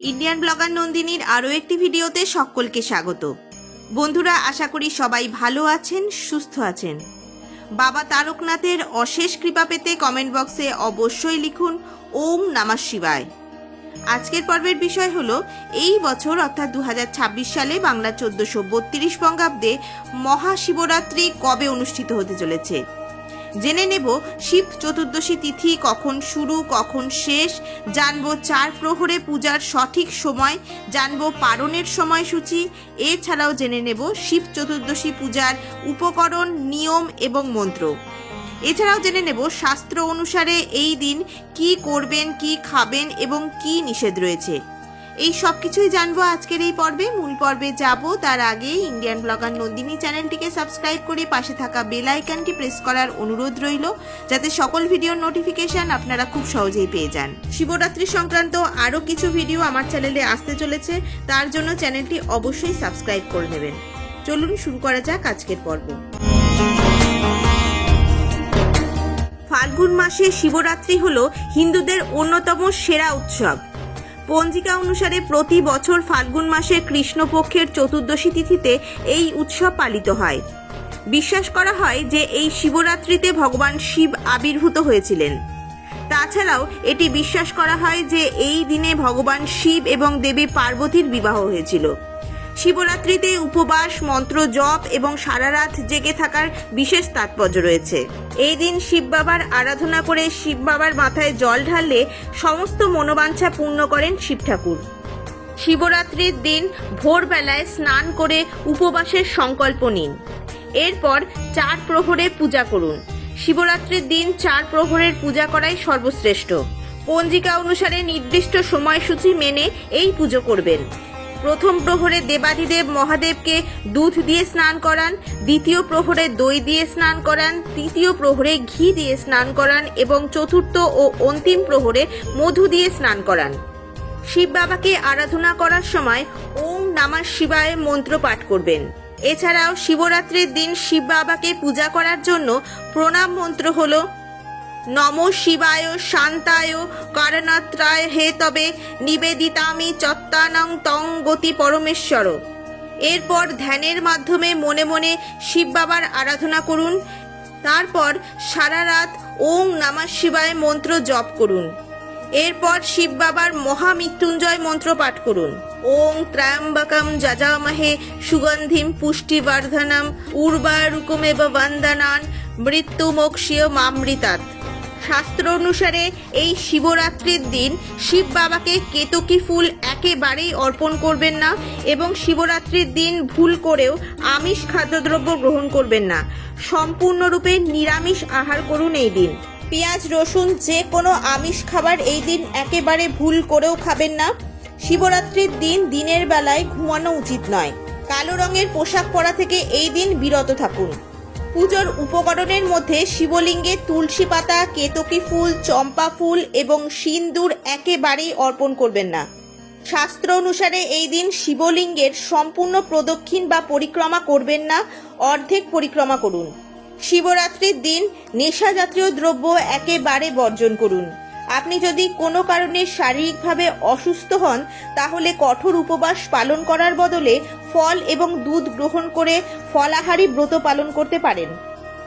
Indian blogger নন্দিনীর আরও একটি ভিডিওতে সকলকে স্বাগত। বন্ধুরা, আশা করি সবাই ভালো আছেন, সুস্থ আছেন। বাবা তারকনাথের অশেষ কৃপা পেতে কমেন্ট বক্সে অবশ্যই লিখুন ওম নমঃ শিবায়। আজকের পর্বের বিষয় হলো এই বছর অর্থাৎ 2026 সালে বাংলা 1432 বঙ্গাব্দে মহাশিবরাত্রি কবে অনুষ্ঠিত হতে চলেছে। জেনে নেব শিব চতুর্দশী তিথি কখন শুরু কখন শেষ, জানবো 4 প্রহরে পূজার সঠিক সময়, জানবো পারণের সময়সূচি। এছাড়াও জেনে নেব শিব চতুর্দশী পূজার উপকরণ, নিয়ম এবং মন্ত্র। এছাড়াও জেনে নেব শাস্ত্র অনুসারে এই দিন কি করবেন, কি খাবেন এবং কি নিষেধ রয়েছে। এই সব কিছুই জানবো আজকের এই পর্বে। মূল পর্বে যাব তার আগে ইন্ডিয়ান ব্লগার নন্দিনী চ্যানেলটিকে সাবস্ক্রাইব করে পাশে থাকা বেল আইকনটি প্রেস করার অনুরোধ রইল, যাতে সকল ভিডিওর নোটিফিকেশন আপনারা খুব সহজেই পেয়ে যান। শিবরাত্রি সংক্রান্ত আরও কিছু ভিডিও আমার চ্যানেলে আসতে চলেছে, তার জন্য চ্যানেলটি অবশ্যই সাবস্ক্রাইব করে নেবেন। চলুন শুরু করা যাক আজকের পর্ব। ফাল্গুন মাসে শিবরাত্রি হলো হিন্দুদের অন্যতম সেরা উৎসব। পঞ্জিকা অনুসারে প্রতি বছর ফাল্গুন মাসের কৃষ্ণপক্ষের চতুর্দশী তিথিতে এই উৎসব পালিত হয়। বিশ্বাস করা হয় যে এই শিবরাত্রিতে ভগবান শিব আবির্ভূত হয়েছিলেন। তাছাড়াও এটি বিশ্বাস করা হয় যে এই দিনে ভগবান শিব এবং দেবী পার্বতীর বিবাহ হয়েছিল। শিবরাত্রিতে উপবাস, মন্ত্র জপ এবং সারা রাত জেগে থাকার বিশেষ তাৎপর্য রয়েছে। এই দিন শিব বাবার আরাধনা করে শিব বাবার মাথায় জল ঢাললে সমস্ত মনোবাঞ্ছা পূর্ণ করেন শিব ঠাকুর। শিবরাত্রির দিন ভোরবেলায় স্নান করে উপবাসের সংকল্প নিন। এরপর 4 প্রহরে পূজা করুন। শিবরাত্রির দিন 4 প্রহরের পূজা করাই সর্বশ্রেষ্ঠ। পঞ্জিকা অনুসারে নির্দিষ্ট সময়সূচি মেনে এই পুজো করবেন। প্রথম প্রহরে দেবাদিদেব মহাদেবকে দুধ দিয়ে স্নান করান, দ্বিতীয় প্রহরে দই দিয়ে স্নান করান, তৃতীয় প্রহরে ঘি দিয়ে স্নান করান এবং চতুর্থ ও অন্তিম প্রহরে মধু দিয়ে স্নান করান। শিব বাবাকে আরাধনা করার সময় ওম নমঃ শিবায় মন্ত্র পাঠ করবেন। এছাড়াও শিবরাত্রির দিন শিব বাবাকে পূজা করার জন্য প্রণাম মন্ত্র হলো নম শিবায় শান্তায় কারণত্রায় হে তবে নিবেদিতামি চত্তানং তং গতি পরমেশ্বর। এরপর ধ্যানের মাধ্যমে মনে মনে শিব বাবার আরাধনা করুন। তারপর সারা রাত ওম নমঃ শিবায় মন্ত্র জপ করুন। এরপর শিব বাবার মহামৃত্যুঞ্জয় মন্ত্র পাঠ করুন। ওং ত্র্যম্বকম যজামহে সুগন্ধিম পুষ্টিবর্ধনম উর্বারুকমেব বন্দনান মৃত্যুমোক্ষীয় মামৃতাৎ। শাস্ত্র অনুসারে এই শিবরাত্রির দিন শিব বাবাকে কেতকী ফুল একেবারেই অর্পণ করবেন না এবং শিবরাত্রির দিন ভুল করেও আমিষ খাদ্যদ্রব্য গ্রহণ করবেন না। সম্পূর্ণরূপে নিরামিষ আহার করুন এই দিন। পেঁয়াজ, রসুন যে কোনো আমিষ খাবার এই দিন একেবারে ভুল করেও খাবেন না। শিবরাত্রির দিন দিনের বেলায় ঘুমানো উচিত নয়। কালো রঙের পোশাক পরা থেকে এই দিন বিরত থাকুন। পুজোর উপকরণের মধ্যে শিবলিঙ্গে তুলসী পাতা, কেতকী ফুল, চম্পা ফুল এবং সিন্দুর একেবারেই অর্পণ করবেন না। শাস্ত্র অনুসারে এই দিন শিবলিঙ্গের সম্পূর্ণ প্রদক্ষিণ বা পরিক্রমা করবেন না, অর্ধেক পরিক্রমা করুন। শিবরাত্রির দিন নেশা জাতীয় দ্রব্য একেবারে বর্জন করুন। আপনি যদি কোনো কারণে শারীরিকভাবে অসুস্থ হন, তাহলে কঠোর উপবাস পালন করার বদলে ফল এবং দুধ গ্রহণ করে ফলাহারী ব্রত পালন করতে পারেন।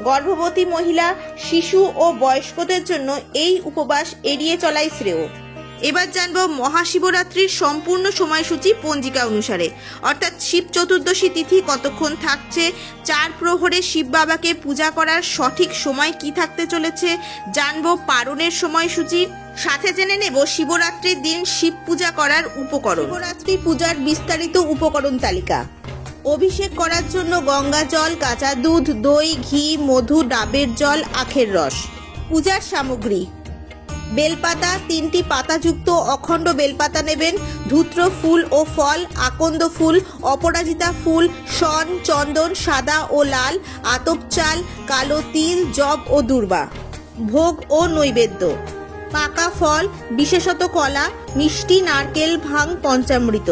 গর্ভবতী মহিলা, শিশু ও বয়স্কদের জন্য এই উপবাস এড়িয়ে চলাই শ্রেয়। এবার জানবো মহাশিবরাত্রির সম্পূর্ণ সময়সূচি পঞ্জিকা অনুসারে, অর্থাৎ শিব চতুর্দশী তিথি কতক্ষণ থাকছে, 4 প্রহরে শিব বাবাকে পূজা করার সঠিক সময় কি থাকতে চলেছে, জানবো পারণের সময়সূচি। সাথে জেনে নেব শিবরাত্রির দিন শিব পূজা করার উপকরণ। শিবরাত্রি পূজার বিস্তারিত উপকরণ তালিকা। অভিষেক করার জন্য গঙ্গা জল, কাঁচা দুধ, দই, ঘি, মধু, ডাবের জল, আখের রস। পূজার সামগ্রী: বেলপাতা 3টি পাতাযুক্ত অখণ্ড বেলপাতা নেবেন, ধূত্র ফুল ও ফল, আকন্দ ফুল, অপরাজিতা ফুল, শন, চন্দন সাদা ও লাল, আতপ চাল, কালো তিল, জব ও দূর্বা। ভোগ ও নৈবেদ্য: পাকা ফল, বিশেষত কলা, মিষ্টি, নারকেল, ভাং, পঞ্চামৃত।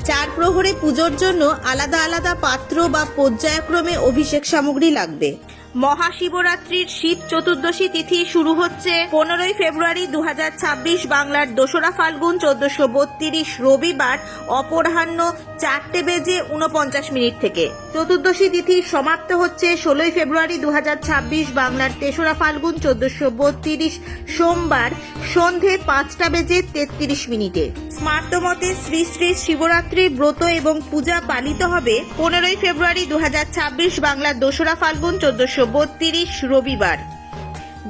4 প্রহরে পুজোর জন্য আলাদা আলাদা পাত্র বা পর্যায়ক্রমে অভিষেক সামগ্রী লাগবে। মহাশিবরাত্রির শিব চতুর্দশী তিথি শুরু হচ্ছে 15ই ফেব্রুয়ারি 2026 বাংলার 2রা ফাল্গুন 1432 রবিবার অপরাহ্ন 4:49 থেকে। চতুর্দশী তিথি সমাপ্ত হচ্ছে 16ই ফেব্রুয়ারি 2026 বাংলার 3রা ফাল্গুন 1432 সোমবার সন্ধে 5:33। স্মার্ত মতে শ্রী শ্রী শিবরাত্রির ব্রত এবং পূজা পালিত হবে 15ই ফেব্রুয়ারি 2026 বাংলার 2রা ফাল্গুন 1432 রবিবার।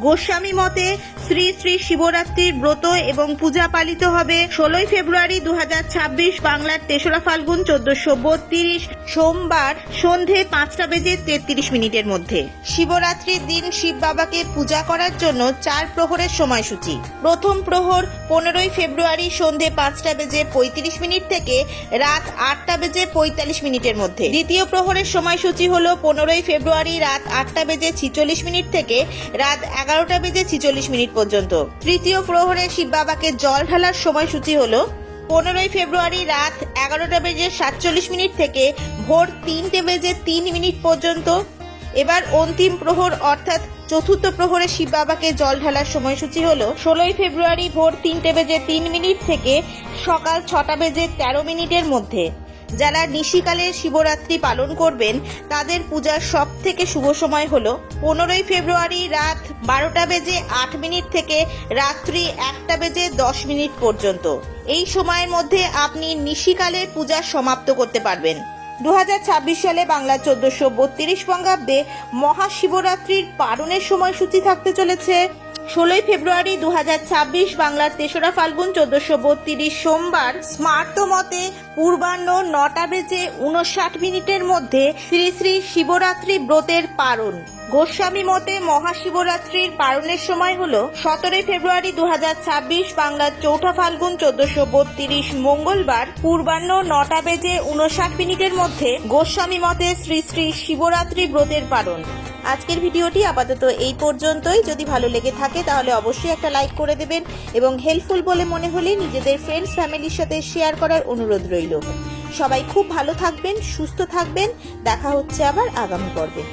গোস্বামী মতে শ্রী শ্রী শিবরাত্রির ব্রত এবং পূজা পালিত হবে 16ই ফেব্রুয়ারি 2026 বাংলার 3রা ফাল্গুন 1432 সোমবার সন্ধে 5:33 মধ্যে। শিবরাত্রির দিন শিব বাবাকে পূজা করার জন্য 4 প্রহরের সময়সূচি। প্রথম প্রহর 15ই ফেব্রুয়ারি সন্ধে 5:35 থেকে রাত 8:45 মধ্যে। দ্বিতীয় প্রহরের সময়সূচি হলো 15ই ফেব্রুয়ারি রাত 8:46 থেকে রাত 11:46 পর্যন্ত। তৃতীয় প্রহরে শিব বাবাকে জল ঢালার সময়সূচি হলো 15ই ফেব্রুয়ারি রাত 11:47 থেকে ভোর 3:03 পর্যন্ত। এবার অন্তিম প্রহর অর্থাৎ চতুর্থ প্রহরে শিব বাবাকে জল ঢালার সময়সূচি হলো 16ই ফেব্রুয়ারি ভোর 3:03 থেকে সকাল 6:13 মধ্যে। যারা নিশিকালে শিবরাত্রি পালন করবেন তাদের পূজার সব থেকে শুভ সময় হলো 15ই ফেব্রুয়ারি রাত 12:08 থেকে রাত্রি 1:10 পর্যন্ত। এই সময়ের মধ্যে আপনি নিশিকালে পূজা সমাপ্ত করতে পারবেন। 2026 সালে বাংলা 1432 বঙ্গাব্দে মহাশিবরাত্রির পালনের সময়সূচি থাকতে চলেছে 16ই ফেব্রুয়ারি 2026 বাংলার 3রা ফাল্গুন 1432 সোমবার স্মার্ত মতে পূর্বাহ্ন 9:59 মধ্যে শ্রী শ্রী শিবরাত্রি ব্রতের পালন। গোস্বামী মতে মহাশিবরাত্রির পালনের সময় হলো 17ই ফেব্রুয়ারি 2026 বাংলার 4ঠা ফাল্গুন 1432 মঙ্গলবার পূর্বাহ্ন 9:59 মধ্যে। গোস্বামী মতে শ্রী শ্রী শিবরাত্রি ব্রতের পালন। আজকের ভিডিওটি আপাতত এই পর্যন্তই। যদি ভালো লেগে থাকে তাহলে অবশ্যই একটা লাইক করে দেবেন এবং হেল্পফুল বলে মনে হলে নিজেদের ফ্রেন্ডস ফ্যামিলির সাথে শেয়ার করার অনুরোধ রইল। সবাই খুব ভালো থাকবেন, সুস্থ থাকবেন। দেখা হচ্ছে আবার আগামী পর্বে।